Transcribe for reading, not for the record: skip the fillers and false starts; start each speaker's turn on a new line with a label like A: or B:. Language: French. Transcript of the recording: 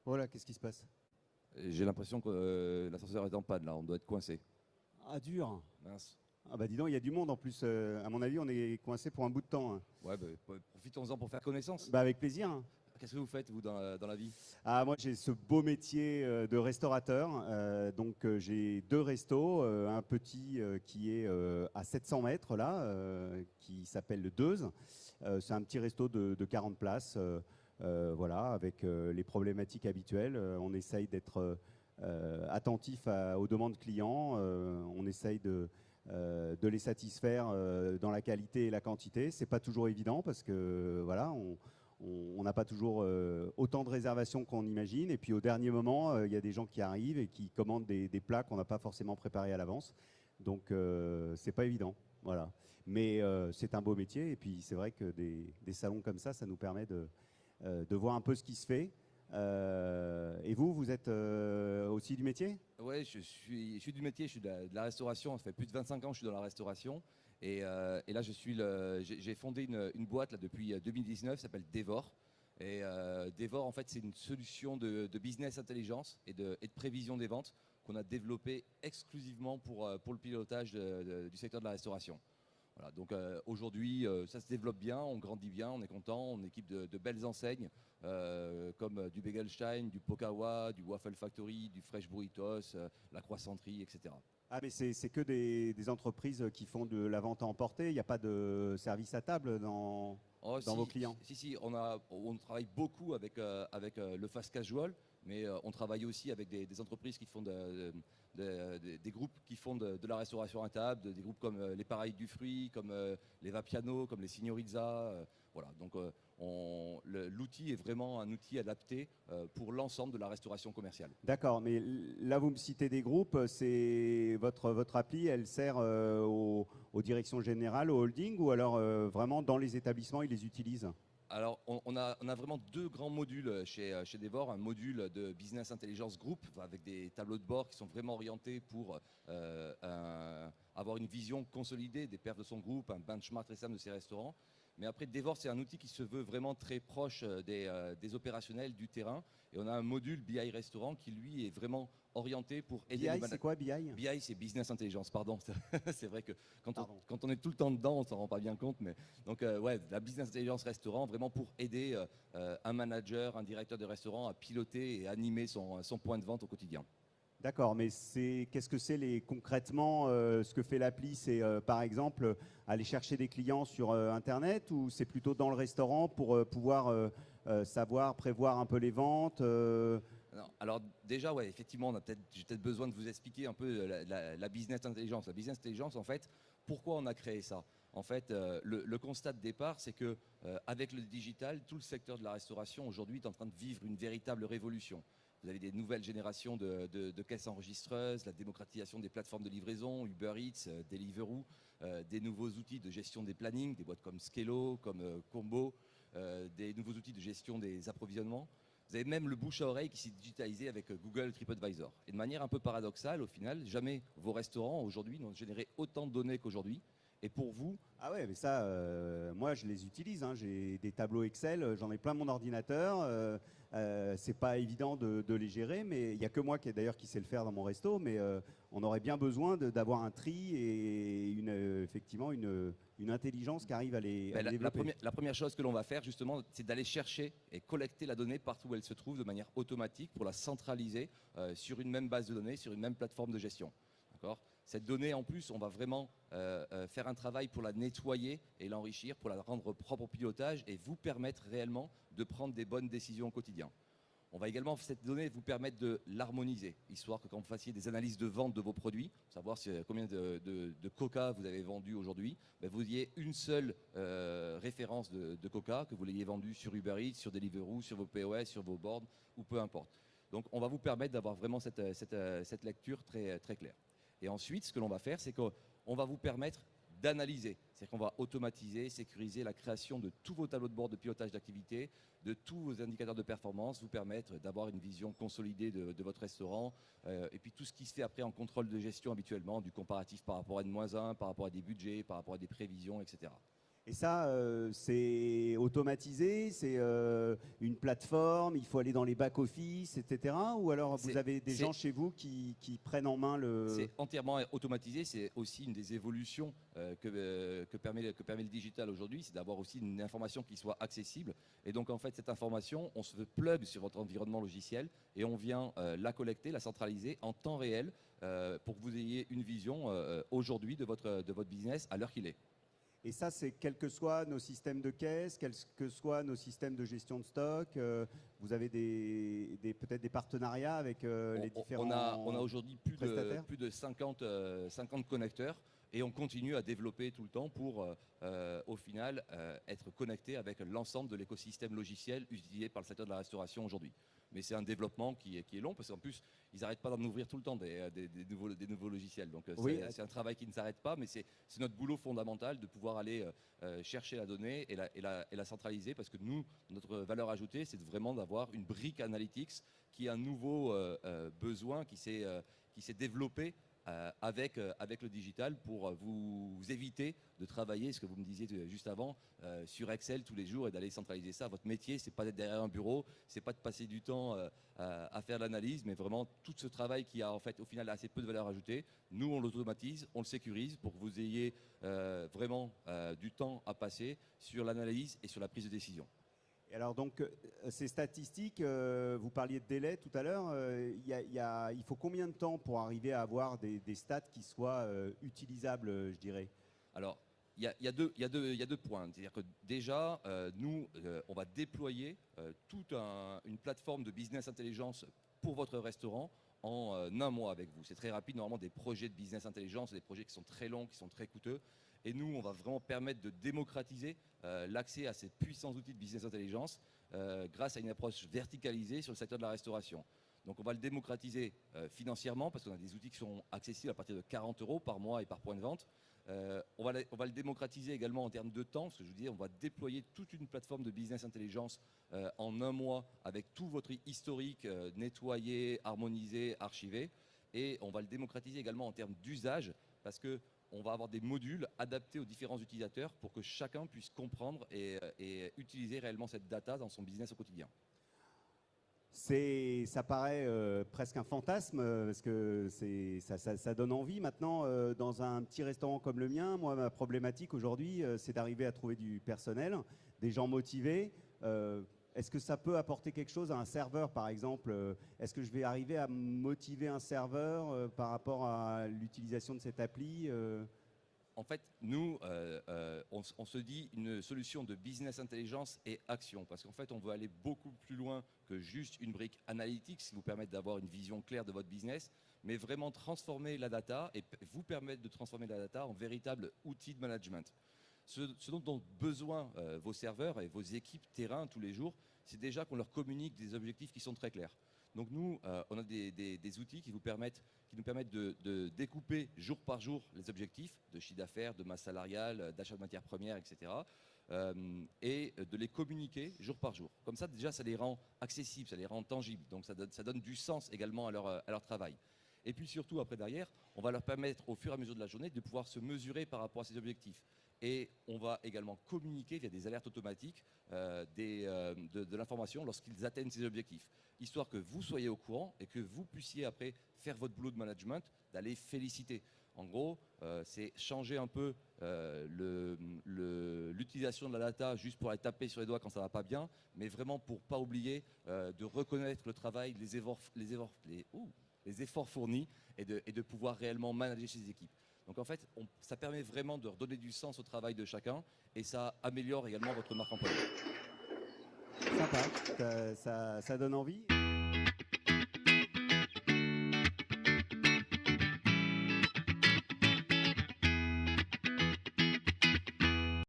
A: Voilà, qu'est-ce qui se passe?
B: J'ai l'impression que l'ascenseur est en panne là, on doit être coincé.
A: Ah, dur.
B: Mince.
A: Ah bah dis donc, il y a du monde en plus. À mon avis, on est coincé pour un bout de temps, hein.
B: Ouais, bah, profitons-en pour faire connaissance.
A: Bah avec plaisir, hein.
B: Qu'est-ce que vous faites, vous, dans la vie?
A: Ah, moi, j'ai ce beau métier de restaurateur. J'ai deux restos. Un petit qui est à 700 mètres, là, qui s'appelle le Deuze. C'est un petit resto de 40 places. Voilà, avec les problématiques habituelles. On essaye d'être attentif aux demandes clients. On essaye de les satisfaire dans la qualité et la quantité. C'est pas toujours évident parce que voilà, on n'a pas toujours autant de réservations qu'on imagine. Et puis au dernier moment, il y a des gens qui arrivent et qui commandent des plats qu'on n'a pas forcément préparés à l'avance. Donc c'est pas évident. Voilà. Mais c'est un beau métier. Et puis c'est vrai que des salons comme ça nous permet de voir un peu ce qui se fait. Et vous êtes aussi du métier?
B: Ouais, je suis du métier, je suis de la restauration. Ça fait plus de 25 ans que je suis dans la restauration. Et là, j'ai fondé une boîte là, depuis 2019, ça s'appelle Devor. Et Devor, en fait, c'est une solution de business intelligence et de prévision des ventes qu'on a développée exclusivement pour le pilotage du secteur de la restauration. Voilà, donc aujourd'hui, ça se développe bien, on grandit bien, on est content, on équipe de belles enseignes comme du Begelstein, du Pokawa, du Waffle Factory, du Fresh Burritos, la Croissanterie, etc.
A: Ah, mais c'est que des entreprises qui font de la vente à emporter. Il n'y a pas de service à table
B: Oh,
A: dans vos clients?
B: si, on travaille beaucoup avec le fast casual, mais on travaille aussi avec des entreprises qui font des groupes qui font de la restauration à table, des groupes comme les Pareils du Fruit, comme les Vapiano, comme les Signorizza. Voilà, donc l'outil est vraiment un outil adapté pour l'ensemble de la restauration commerciale.
A: D'accord, mais là vous me citez des groupes, c'est votre appli, elle sert aux directions générales, au holding, ou alors vraiment dans les établissements ils les utilisent?
B: Alors, on a vraiment deux grands modules chez Devor. Un module de Business Intelligence Group avec des tableaux de bord qui sont vraiment orientés pour avoir une vision consolidée des pertes de son groupe, un benchmark très simple de ses restaurants. Mais après, Devor, c'est un outil qui se veut vraiment très proche des opérationnels du terrain. Et on a un module BI Restaurant qui, lui, est vraiment orienté pour aider les
A: BI,
B: managers.
A: c'est quoi BI?
B: BI, c'est Business Intelligence, pardon. C'est vrai que
A: Pardon.
B: quand on est tout le temps dedans, on s'en rend pas bien compte. Mais donc, ouais, la Business Intelligence Restaurant, vraiment pour aider un manager, un directeur de restaurant à piloter et animer son point de vente au quotidien.
A: D'accord, mais qu'est-ce que c'est concrètement ce que fait l'appli? C'est par exemple aller chercher des clients sur Internet, ou c'est plutôt dans le restaurant pour pouvoir savoir, prévoir un peu les ventes
B: Non, alors déjà, ouais, effectivement, j'ai peut-être besoin de vous expliquer un peu la business intelligence. La business intelligence, en fait, pourquoi on a créé ça? En fait, le constat de départ, c'est que avec le digital, tout le secteur de la restauration aujourd'hui est en train de vivre une véritable révolution. Vous avez des nouvelles générations de caisses enregistreuses, la démocratisation des plateformes de livraison, Uber Eats, Deliveroo, des nouveaux outils de gestion des plannings, des boîtes comme Skello, comme Combo, des nouveaux outils de gestion des approvisionnements. Vous avez même le bouche à oreille qui s'est digitalisé avec Google TripAdvisor. Et de manière un peu paradoxale, au final, jamais vos restaurants aujourd'hui n'ont généré autant de données qu'aujourd'hui. Et pour vous,
A: Ah ouais, mais ça, moi je les utilise, hein. J'ai des tableaux Excel, j'en ai plein mon ordinateur. C'est pas évident de les gérer, mais il n'y a que moi qui sais le faire dans mon resto. Mais on aurait bien besoin d'avoir un tri et effectivement une intelligence qui arrive à les développer.
B: la première chose que l'on va faire justement, c'est d'aller chercher et collecter la donnée partout où elle se trouve de manière automatique pour la centraliser sur une même base de données, sur une même plateforme de gestion. Cette donnée, en plus, on va vraiment faire un travail pour la nettoyer et l'enrichir, pour la rendre propre au pilotage et vous permettre réellement de prendre des bonnes décisions au quotidien. On va également, cette donnée, vous permettre de l'harmoniser, histoire que quand vous fassiez des analyses de vente de vos produits, savoir combien de Coca vous avez vendu aujourd'hui, vous ayez une seule référence de Coca, que vous l'ayez vendu sur Uber Eats, sur Deliveroo, sur vos POS, sur vos boards, ou peu importe. Donc on va vous permettre d'avoir vraiment cette lecture très, très claire. Et ensuite, ce que l'on va faire, c'est qu'on va vous permettre d'analyser. C'est-à-dire qu'on va automatiser, sécuriser la création de tous vos tableaux de bord de pilotage d'activité, de tous vos indicateurs de performance, vous permettre d'avoir une vision consolidée de votre restaurant, et puis tout ce qui se fait après en contrôle de gestion habituellement, du comparatif par rapport à N-1, par rapport à des budgets, par rapport à des prévisions, etc.
A: Et ça, c'est automatisé, c'est une plateforme, il faut aller dans les back-office, etc. Ou alors vous avez des gens chez vous qui prennent en main le...
B: C'est entièrement automatisé, c'est aussi une des évolutions que permet le digital aujourd'hui, c'est d'avoir aussi une information qui soit accessible. Et donc en fait, cette information, on se plug sur votre environnement logiciel et on vient la collecter, la centraliser en temps réel pour que vous ayez une vision aujourd'hui de votre business à l'heure qu'il est.
A: Et ça, c'est quels que soient nos systèmes de caisse, quels que soient nos systèmes de gestion de stock. Vous avez peut-être des partenariats avec les différents
B: On a aujourd'hui plus de 50 connecteurs et on continue à développer tout le temps pour, au final, être connecté avec l'ensemble de l'écosystème logiciel utilisé par le secteur de la restauration aujourd'hui. Mais c'est un développement qui est long parce qu'en plus, ils n'arrêtent pas d'en ouvrir tout le temps des nouveaux logiciels. Donc oui, c'est un travail qui ne s'arrête pas, mais c'est notre boulot fondamental de pouvoir aller chercher la donnée et la centraliser parce que nous, notre valeur ajoutée, c'est vraiment d'avoir une brique analytics qui est un nouveau besoin qui s'est développé avec le digital pour vous éviter de travailler, ce que vous me disiez juste avant, sur Excel tous les jours et d'aller centraliser ça. Votre métier, c'est pas d'être derrière un bureau, c'est pas de passer du temps à faire l'analyse, mais vraiment tout ce travail qui a en fait au final assez peu de valeur ajoutée, nous on l'automatise, on le sécurise pour que vous ayez vraiment du temps à passer sur l'analyse et sur la prise de décision.
A: Et alors donc, ces statistiques, vous parliez de délai tout à l'heure, il faut combien de temps pour arriver à avoir des stats qui soient utilisables, je dirais?
B: Alors, il y a deux points. C'est-à-dire que déjà, nous, on va déployer toute une plateforme de business intelligence pour votre restaurant en un mois avec vous. C'est très rapide. Normalement, des projets de business intelligence, c'est des projets qui sont très longs, qui sont très coûteux. Et nous, on va vraiment permettre de démocratiser l'accès à ces puissants outils de business intelligence grâce à une approche verticalisée sur le secteur de la restauration. Donc on va le démocratiser financièrement parce qu'on a des outils qui sont accessibles à partir de 40 € par mois et par point de vente. On va le démocratiser également en termes de temps, parce que je vous disais, on va déployer toute une plateforme de business intelligence en un mois avec tout votre historique nettoyé, harmonisé, archivé. Et on va le démocratiser également en termes d'usage, parce que on va avoir des modules adaptés aux différents utilisateurs pour que chacun puisse comprendre et utiliser réellement cette data dans son business au quotidien.
A: Ça paraît presque un fantasme parce que ça donne envie maintenant. Dans un petit restaurant comme le mien, moi, ma problématique aujourd'hui, c'est d'arriver à trouver du personnel, des gens motivés. Est-ce que ça peut apporter quelque chose à un serveur, par exemple? Est-ce que je vais arriver à motiver un serveur par rapport à l'utilisation de cette appli?
B: En fait, nous, on se dit une solution de business intelligence et action, parce qu'en fait, on veut aller beaucoup plus loin que juste une brique analytique qui vous permette d'avoir une vision claire de votre business, mais vraiment transformer la data et vous permettre de transformer la data en véritable outil de management. Ce dont ont besoin vos serveurs et vos équipes terrain tous les jours, c'est déjà qu'on leur communique des objectifs qui sont très clairs. Donc nous, on a des outils qui nous permettent de découper jour par jour les objectifs de chiffre d'affaires, de masse salariale, d'achat de matières premières, etc. Et de les communiquer jour par jour. Comme ça, déjà, ça les rend accessibles, ça les rend tangibles. Donc ça donne du sens également à leur travail. Et puis surtout, après derrière, on va leur permettre au fur et à mesure de la journée de pouvoir se mesurer par rapport à ces objectifs. Et on va également communiquer via des alertes automatiques de l'information lorsqu'ils atteignent ces objectifs, histoire que vous soyez au courant et que vous puissiez après faire votre boulot de management, d'aller féliciter. En gros, c'est changer un peu l'utilisation de la data juste pour aller taper sur les doigts quand ça ne va pas bien, mais vraiment pour ne pas oublier de reconnaître le travail, les efforts fournis et de pouvoir réellement manager ses équipes. Donc en fait, ça permet vraiment de redonner du sens au travail de chacun et ça améliore également votre marque employeur.
A: Sympa, ça donne envie.